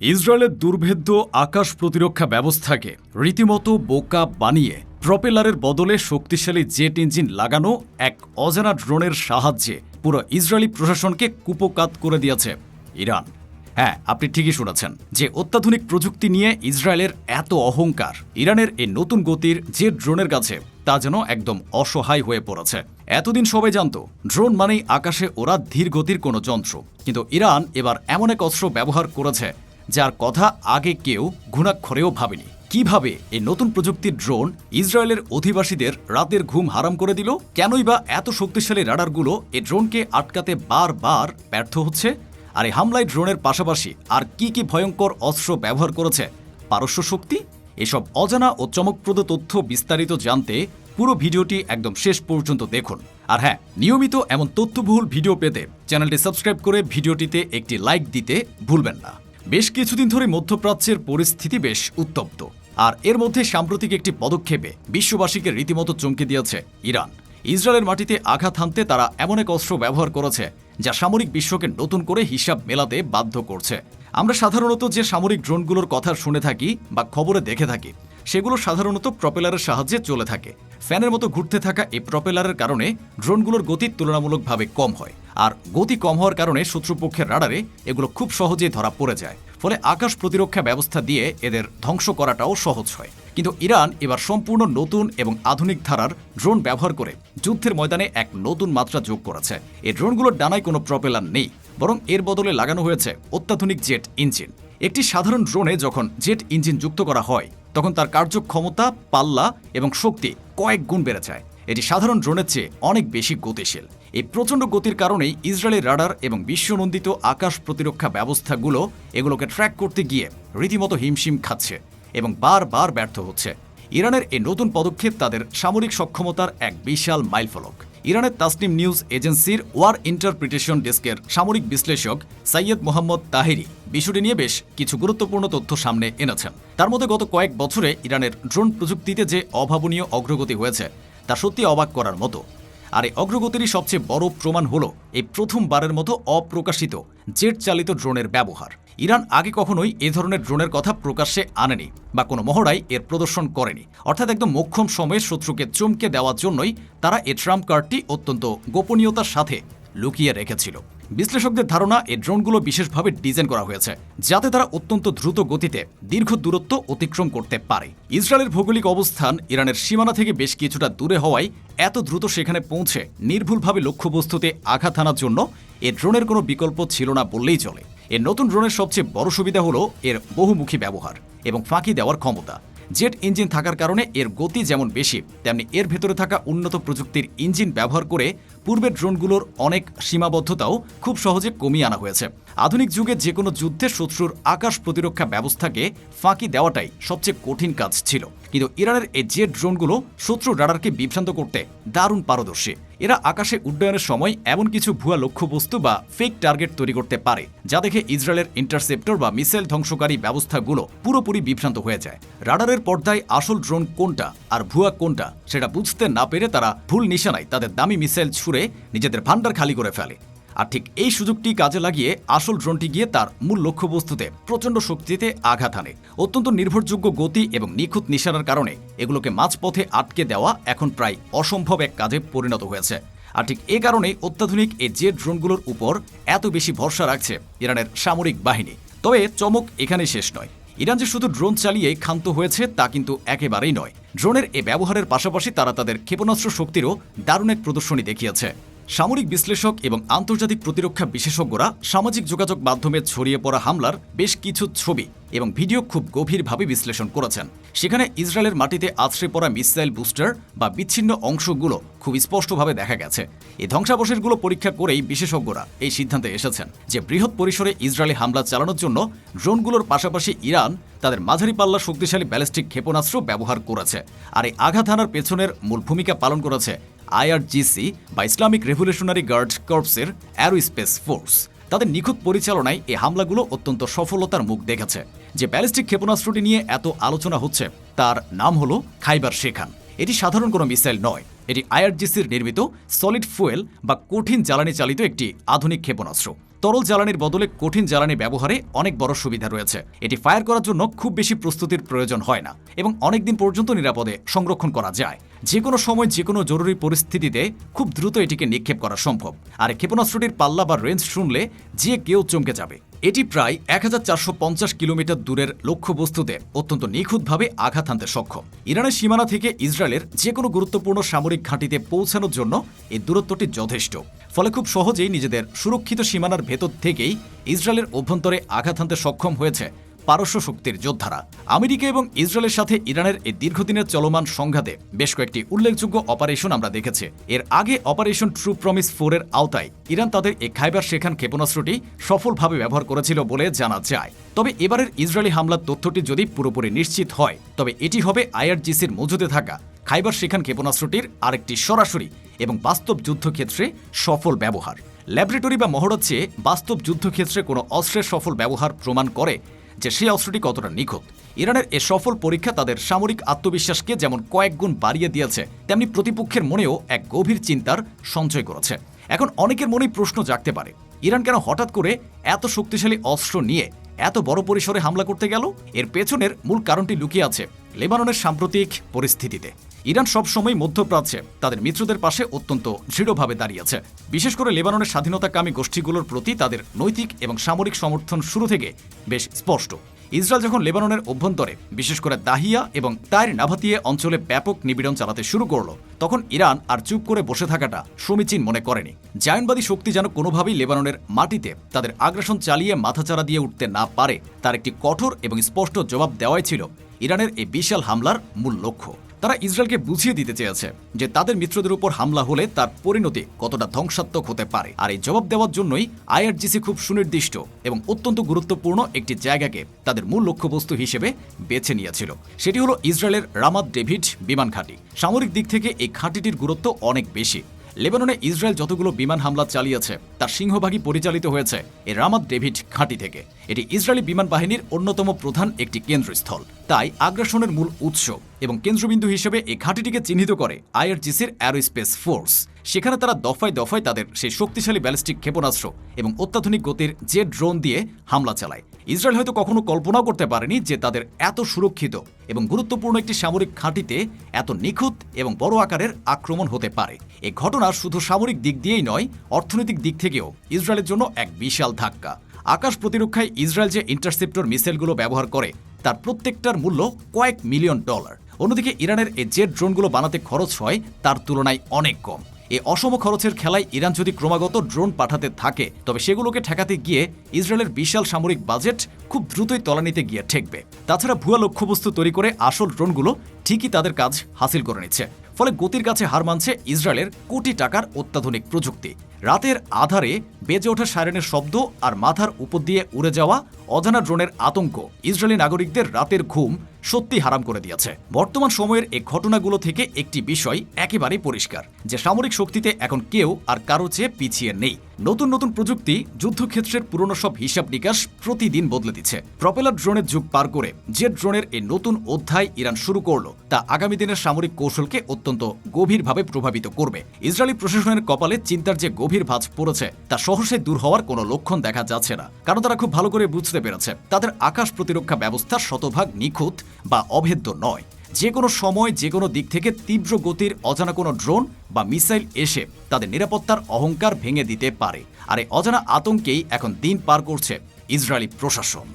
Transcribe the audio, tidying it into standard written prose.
ইসরায়েলের দুর্ভেদ্য আকাশ প্রতিরক্ষা ব্যবস্থাকে রীতিমতো বোকা বানিয়ে প্রপেলারের বদলে শক্তিশালী জেট ইঞ্জিন লাগানো এক অজানা ড্রোনের সাহায্যে পুরো ইসরায়েলি প্রশাসনকে কুপোকাত করে দিয়েছে ইরান। হ্যাঁ, আপনি ঠিকই শুনেছেন যে অত্যাধুনিক প্রযুক্তি নিয়ে ইসরায়েলের এত অহংকার ইরানের এই নতুন গতির জেট ড্রোনের কাছে তা যেন একদম অসহায় হয়ে পড়েছে। এতদিন সবাই জানত ড্রোন মানেই আকাশে ওরা ধীর গতির কোনো যন্ত্র, কিন্তু ইরান এবার এমন এক অস্ত্র ব্যবহার করেছে যার কথা আগে কেউ ঘুণাক্ষরেও ভাবেনি। কিভাবে এই নতুন প্রযুক্তির ড্রোন ইসরায়েলের অধিবাসীদের রাতের ঘুম হারাম করে দিল? কেনই বা এত শক্তিশালী রাডারগুলো এই ড্রোনকে আটকাতে বারবার ব্যর্থ হচ্ছে? আর এই হামলায় ড্রোনের পাশাপাশি আর কি ভয়ঙ্কর অস্ত্র ব্যবহার করেছে পারস্য শক্তি? এসব অজানা ও চমকপ্রদ তথ্য বিস্তারিত জানতে পুরো ভিডিওটি একদম শেষ পর্যন্ত দেখুন। আর হ্যাঁ, নিয়মিত এমন তথ্যবহুল ভিডিও পেতে চ্যানেলটি সাবস্ক্রাইব করে ভিডিওটিতে একটি লাইক দিতে ভুলবেন না। বেশ কিছুদিন ধরে মধ্যপ্রাচ্যের পরিস্থিতি বেশ উত্তপ্ত, আর এর মধ্যে সাম্প্রতিক একটি পদক্ষেপে বিশ্ববাসীকে রীতিমতো চমকে দিয়েছে ইরান। ইসরায়েলের মাটিতে আঘাত হানতে তারা এমন এক অস্ত্র ব্যবহার করেছে যা সামরিক বিশ্বকে নতুন করে হিসাব মেলাতে বাধ্য করছে। আমরা সাধারণত যে সামরিক ড্রোনগুলোর কথা শুনে থাকি বা খবরে দেখে থাকি, সেগুলো সাধারণত প্রপেলারের সাহায্যে চলে থাকে। ফ্যানের মতো ঘুরতে থাকা এই প্রপেলারের কারণে ড্রোনগুলোর গতি তুলনামূলকভাবে কম হয়, আর গতি কম হওয়ার কারণে শত্রুপক্ষের রাডারে এগুলো খুব সহজেই ধরা পড়ে যায়। ফলে আকাশ প্রতিরক্ষা ব্যবস্থা দিয়ে এদের ধ্বংস করাটাও সহজ হয়। কিন্তু ইরান এবার সম্পূর্ণ নতুন এবং আধুনিক ধারার ড্রোন ব্যবহার করে যুদ্ধের ময়দানে এক নতুন মাত্রা যোগ করেছে। এই ড্রোনগুলোর ডানায় কোনো প্রপেলার নেই, বরং এর বদলে লাগানো হয়েছে অত্যাধুনিক জেট ইঞ্জিন। একটি সাধারণ ড্রোনে যখন জেট ইঞ্জিন যুক্ত করা হয়, তখন তার কার্যক্ষমতা, পাল্লা এবং শক্তি কয়েক গুণ বেড়ে যায়। এটি সাধারণ ড্রোনের চেয়ে অনেক বেশি গতিশীল। এই প্রচণ্ড গতির কারণেই ইসরায়েলি রাডার এবং বিশ্বনন্দিত আকাশ প্রতিরক্ষা ব্যবস্থাগুলো এগুলোকে ট্র্যাক করতে গিয়ে রীতিমতো হিমশিম খাচ্ছে এবং বারবার ব্যর্থ হচ্ছে। ইরানের এই নতুন পদক্ষেপ তাদের সামরিক সক্ষমতার এক বিশাল মাইলফলক। ইরানের তাসনিম নিউজ এজেন্সির ওয়ার ইন্টারপ্রিটেশন ডেস্কের সামরিক বিশ্লেষক সৈয়দ মোহাম্মদ তাহেরি বিষয়টি নিয়ে বেশ কিছু গুরুত্বপূর্ণ তথ্য সামনে এনেছেন। তার মধ্যে গত কয়েক বছরে ইরানের ড্রোন প্রযুক্তিতে যে অভাবনীয় অগ্রগতি হয়েছে তা সত্যি অবাক করার মতো। আর এই অগ্রগতিরই সবচেয়ে বড় প্রমাণ হলো এই প্রথমবারের মতো অপ্রকাশিত জেট চালিত ড্রোনের ব্যবহার। ইরান আগে কখনোই এ ধরনের ড্রোনের কথা প্রকাশ্যে আনেনি বা কোনো মহড়ায় এর প্রদর্শন করেনি। অর্থাৎ একদম মোক্ষম সময়ে শত্রুকে চমকে দেওয়ার জন্যই তারা এই ট্রাম্প কার্ডটি অত্যন্ত গোপনীয়তার সাথে লুকিয়ে রেখেছিল। বিশ্লেষকদের ধারণা এই ড্রোনগুলো বিশেষভাবে ডিজাইন করা হয়েছে যাতে তারা অত্যন্ত দ্রুত গতিতে দীর্ঘ দূরত্ব অতিক্রম করতে পারে। ইসরায়েলের ভৌগোলিক অবস্থান ইরানের সীমানা থেকে বেশ কিছুটা দূরে হওয়ায় এত দ্রুত সেখানে পৌঁছে নির্ভুলভাবে লক্ষ্যবস্তুতে আঘাত হানার জন্য এ ড্রোনের কোনো বিকল্প ছিল না বললেই চলে। এর নতুন ড্রোনের সবচেয়ে বড় সুবিধা হলো এর বহুমুখী ব্যবহার এবং ফাঁকি দেওয়ার ক্ষমতা। জেট ইঞ্জিন থাকার কারণে এর গতি যেমন বেশি, তেমনি এর ভেতরে থাকা উন্নত প্রযুক্তির ইঞ্জিন ব্যবহার করে পূর্বের ড্রোনগুলোর অনেক সীমাবদ্ধতাও খুব সহজে কমিয়ে আনা হয়েছে। আধুনিক যুগে যে কোনো যুদ্ধে শত্রুর আকাশ প্রতিরক্ষা ব্যবস্থাকে ফাঁকি দেওয়াটাই সবচেয়ে কঠিন কাজ ছিল, কিন্তু ইরানের এই জেট ড্রোনগুলো শত্রু রাডারকে বিভ্রান্ত করতে দারুণ পারদর্শী। এরা আকাশে উড্ডয়নের সময় এমন কিছু ভুয়া লক্ষ্যবস্তু বা ফেক টার্গেট তৈরি করতে পারে যা দেখে ইসরায়েলের ইন্টারসেপ্টর বা মিসাইল ধ্বংসকারী ব্যবস্থাগুলো পুরোপুরি বিভ্রান্ত হয়ে যায়। রাডারের পর্দায় আসল ড্রোন কোনটা আর ভুয়া কোনটা সেটা বুঝতে না পেরে তারা ভুল নিশানায় তাদের দামি মিসাইল ছুড়ে নিজেদের ভান্ডার খালি করে ফেলে। আর ঠিক এই সুযোগটি কাজে লাগিয়ে আসল ড্রোনটি গিয়ে তার মূল লক্ষ্যবস্তুতে প্রচণ্ড শক্তিতে আঘাত হানে। অত্যন্ত নির্ভরযোগ্য গতি এবং নিখুঁত নিশানার কারণে এগুলোকে মাঝপথে আটকে দেওয়া এখন প্রায় অসম্ভব এক কাজে পরিণত হয়েছে। আর ঠিক এ কারণেই অত্যাধুনিক এই জেট ড্রোনগুলোর উপর এত বেশি ভরসা রাখছে ইরানের সামরিক বাহিনী। তবে চমক এখানেই শেষ নয়। ইরান যে শুধু ড্রোন চালিয়ে ক্ষান্ত হয়েছে তা কিন্তু একেবারেই নয়। ড্রোনের এ ব্যবহারের পাশাপাশি তারা তাদের ক্ষেপণাস্ত্র শক্তিরও দারুণ এক প্রদর্শনী দেখিয়েছে। সামরিক বিশ্লেষক এবং আন্তর্জাতিক প্রতিরক্ষা বিশেষজ্ঞরা সামাজিক যোগাযোগ মাধ্যমে ছড়িয়ে পড়া হামলার বেশ কিছু ছবি এবং ভিডিও খুব গভীরভাবে বিশ্লেষণ করেছেন। সেখানে ইসরায়েলের মাটিতে আছড়ে পড়া মিসাইল বুস্টার বা বিচ্ছিন্ন অংশগুলো খুব স্পষ্টভাবে দেখা গেছে। এই ধ্বংসাবশেষগুলো পরীক্ষা করেই বিশেষজ্ঞরা এই সিদ্ধান্তে এসেছেন যে বৃহৎ পরিসরে ইসরায়েলি হামলা চালানোর জন্য ড্রোনগুলোর পাশাপাশি ইরান তাদের মাঝারি পাল্লা শক্তিশালী ব্যালিস্টিক ক্ষেপণাস্ত্র ব্যবহার করেছে। আর এই আঘাত হানার পেছনের মূল ভূমিকা পালন করেছে IRGC বা ইসলামিক রেভলিউশনারি গার্ড কর্পসের অ্যারোস্পেস ফোর্স। তাদের নিখুঁত পরিচালনায় এই হামলাগুলো অত্যন্ত সফলতার মুখ দেখেছে। যে ব্যালিস্টিক ক্ষেপণাস্ত্রটি নিয়ে এত আলোচনা হচ্ছে তার নাম হলো খাইবার শেখান। এটি সাধারণ কোনো মিসাইল নয়, এটি IRGCর নির্মিত সলিড ফুয়েল বা কঠিন জ্বালানি চালিত একটি আধুনিক ক্ষেপণাস্ত্র। তরল জ্বালানির বদলে কঠিন জ্বালানি ব্যবহারে অনেক বড় সুবিধা রয়েছে। এটি ফায়ার করার জন্য খুব বেশি প্রস্তুতির প্রয়োজন হয় না এবং অনেক দিন পর্যন্ত নিরাপদে সংরক্ষণ করা যায়। যে কোনো সময় যে কোনো জরুরি পরিস্থিতিতে খুব দ্রুত এটিকে নিক্ষেপ করা সম্ভব। আর ক্ষেপণাস্ত্রটির পাল্লা বা রেঞ্জ শুনলে যে কেউ চমকে যাবে। এটি প্রায় 1450 কিলোমিটার দূরের লক্ষ্যবস্তুতে অত্যন্ত নিখুঁতভাবে আঘাত হানতে সক্ষম। ইরানের সীমানা থেকে ইসরায়েলের যে কোনো গুরুত্বপূর্ণ সামরিক ঘাঁটিতে পৌঁছানোর জন্য এই দূরত্বটি যথেষ্ট। ফলে খুব সহজেই নিজেদের সুরক্ষিত সীমানার ভেতর থেকেই ইসরায়েলের অভ্যন্তরে আঘাত হানতে সক্ষম হয়েছে পারস্য শক্তির যোদ্ধারা। আমেরিকা এবং ইসরায়েলের সাথে ইরানের এই দীর্ঘদিনের চলমান সংঘাতে বেশ কয়েকটি উল্লেখযোগ্য অপারেশন আমরা দেখেছি। এর আগে অপারেশন ট্রু প্রমিস 4 এর আওতায় ইরান তাদের এই খাইবার শেখান ক্ষেপণাস্ত্রটি সফলভাবে ব্যবহার করেছিল বলে জানা যায়। তবে এবারের ইসরায়েলি হামলার তথ্যটি যদি পুরোপুরি নিশ্চিত হয়, তবে এটি হবে আইআরজিসির মজুদে থাকা খাইবার শেখান ক্ষেপণাস্ত্রটির আরেকটি সরাসরি এবং বাস্তব যুদ্ধক্ষেত্রে সফল ব্যবহার। ল্যাবরেটরি বা মহড়ার চেয়ে বাস্তব যুদ্ধক্ষেত্রে কোনো অস্ত্রের সফল ব্যবহার প্রমাণ করে যে সেই অস্ত্রটি কতটা নিখুঁত। ইরানের এ সফল পরীক্ষা তাদের সামরিক আত্মবিশ্বাসকে যেমন কয়েক গুণ বাড়িয়ে দিয়েছে, তেমনি প্রতিপক্ষের মনেও এক গভীর চিন্তার সঞ্চয় করেছে। এখন অনেকের মনেই প্রশ্ন জাগতে পারে, ইরান কেন হঠাৎ করে এত শক্তিশালী অস্ত্র নিয়ে এত বড় পরিসরে হামলা করতে গেল? এর পেছনের মূল কারণটি লুকিয়ে আছে লেবাননের সাম্প্রতিক পরিস্থিতিতে। ইরান সবসময় মধ্যপ্রাচ্যে তাদের মিত্রদের পাশে অত্যন্ত দৃঢ়ভাবে দাঁড়িয়েছে। বিশেষ করে লেবাননের স্বাধীনতাকামী গোষ্ঠীগুলোর প্রতি তাদের নৈতিক এবং সামরিক সমর্থন শুরু থেকে বেশ স্পষ্ট। ইসরায়েল যখন লেবাননের অভ্যন্তরে বিশেষ করে দাহিয়া এবং তাইর নাভাতিয়ে অঞ্চলে ব্যাপক নিপীড়ন চালাতে শুরু করল, তখন ইরান আর চুপ করে বসে থাকাটা সমীচীন মনে করেনি। জায়নবাদী শক্তি যেন কোনোভাবেই লেবাননের মাটিতে তাদের আগ্রাসন চালিয়ে মাথাচাড়া দিয়ে উঠতে না পারে, তার একটি কঠোর এবং স্পষ্ট জবাব দেওয়াই ছিল ইরানের এই বিশাল হামলার মূল লক্ষ্য। তারা ইসরায়েলকে বুঝিয়ে দিতে চেয়েছে যে তাদের মিত্রদের উপর হামলা হলে তার পরিণতি কতটা ধ্বংসাত্মক হতে পারে। আর এই জবাব দেওয়ার জন্যই আইআরজিসি খুব সুনির্দিষ্ট এবং অত্যন্ত গুরুত্বপূর্ণ একটি জায়গাকে তাদের মূল লক্ষ্যবস্তু হিসেবে বেছে নিয়েছিল। সেটি হলো ইসরায়েলের রামাত ডেভিড বিমান ঘাঁটি। সামরিক দিক থেকে এই ঘাঁটিটির গুরুত্ব অনেক বেশি। লেবাননে ইসরায়েল যতগুলো বিমান হামলা চালিয়েছে তার সিংহভাগই পরিচালিত হয়েছে এই রামাত ডেভিড ঘাঁটি থেকে। এটি ইসরায়েলি বিমান বাহিনীর অন্যতম প্রধান একটি কেন্দ্রস্থল। তাই আগ্রাসনের মূল উৎস এবং কেন্দ্রবিন্দু হিসেবে এই ঘাঁটিটিকে চিহ্নিত করে আইআরজিসির অ্যারোস্পেস ফোর্স। সেখানে তারা দফায় দফায় তাদের সেই শক্তিশালী ব্যালিস্টিক ক্ষেপণাস্ত্র এবং অত্যাধুনিক গতির জেট ড্রোন দিয়ে হামলা চালায়। ইসরায়েল হয়তো কখনো কল্পনাও করতে পারেনি যে তাদের এত সুরক্ষিত এবং গুরুত্বপূর্ণ একটি সামরিক ঘাঁটিতে এত নিখুঁত এবং বড় আকারের আক্রমণ হতে পারে। এই ঘটনা শুধু সামরিক দিক দিয়েই নয়, অর্থনৈতিক দিক থেকেও ইসরায়েলের জন্য এক বিশাল ধাক্কা। আকাশ প্রতিরক্ষায় ইসরায়েল যে ইন্টারসেপ্টর মিসাইলগুলো ব্যবহার করে তার প্রত্যেকটার মূল্য কয়েক মিলিয়ন ডলার। অন্যদিকে ইরানের এই জেট ড্রোনগুলো বানাতে খরচ হয় তার তুলনায় অনেক কম। এই অসম খরচের খেলায় ইরান যদি ক্রমাগত ড্রোন পাঠাতে থাকে, তবে সেগুলোকে ঠেকাতে গিয়ে ইসরায়েলের বিশাল সামরিক বাজেট খুব দ্রুতই তলানিতে গিয়ে ঠেকবে। তাছাড়া ভুয়া লক্ষ্যবস্তু তৈরি করে আসল ড্রোনগুলো ঠিকই তাদের কাজ হাসিল করে নিচ্ছে। ফলে গতির কাছে হার মানছে ইসরায়েলের কোটি টাকার অত্যাধুনিক প্রযুক্তি। রাতের আধারে বেজে ওঠা সাইরেনের শব্দ আর মাথার উপর দিয়ে উড়ে যাওয়া অজানা ড্রোনের আতঙ্ক ইসরায়েলি নাগরিকদের রাতের ঘুম সত্যি হারাম করে দিয়েছে। বর্তমান সময়ের এই ঘটনাগুলো থেকে একটি বিষয় একেবারেই পরিষ্কার, যে সামরিক শক্তিতে এখন কেউ আর কারো চেয়ে পিছিয়ে নেই। নতুন নতুন প্রযুক্তি যুদ্ধক্ষেত্রের পুরনো সব হিসাব নিকাশ প্রতিদিন বদলে দিচ্ছে। প্রপেলার ড্রোনের যুগ পার করে জেট ড্রোনের এই নতুন অধ্যায় ইরান শুরু করলো, তা আগামী দিনের সামরিক কৌশলকে অত্যন্ত গভীরভাবে প্রভাবিত করবে। ইসরায়েলি প্রশাসনের কপালে চিন্তার যে গভীর ভাঁজ পড়েছে তা সহসে দূর হওয়ার কোনো লক্ষণ দেখা যাচ্ছে না, কারণ তারা খুব ভালো করে বুঝতে পেরেছে তাদের আকাশ প্রতিরক্ষা ব্যবস্থা শতভাগ নিখুঁত বা অভেদ্য নয়। যে কোনো সময় যে কোনো দিক থেকে তীব্র গতির অজানা কোনো ড্রোন বা মিসাইল এসে তাদের নিরাপত্তার অহংকার ভেঙে দিতে পারে। আর এই অজানা আতঙ্কেই এখন দিন পার করছে ইসরায়েলি প্রশাসন।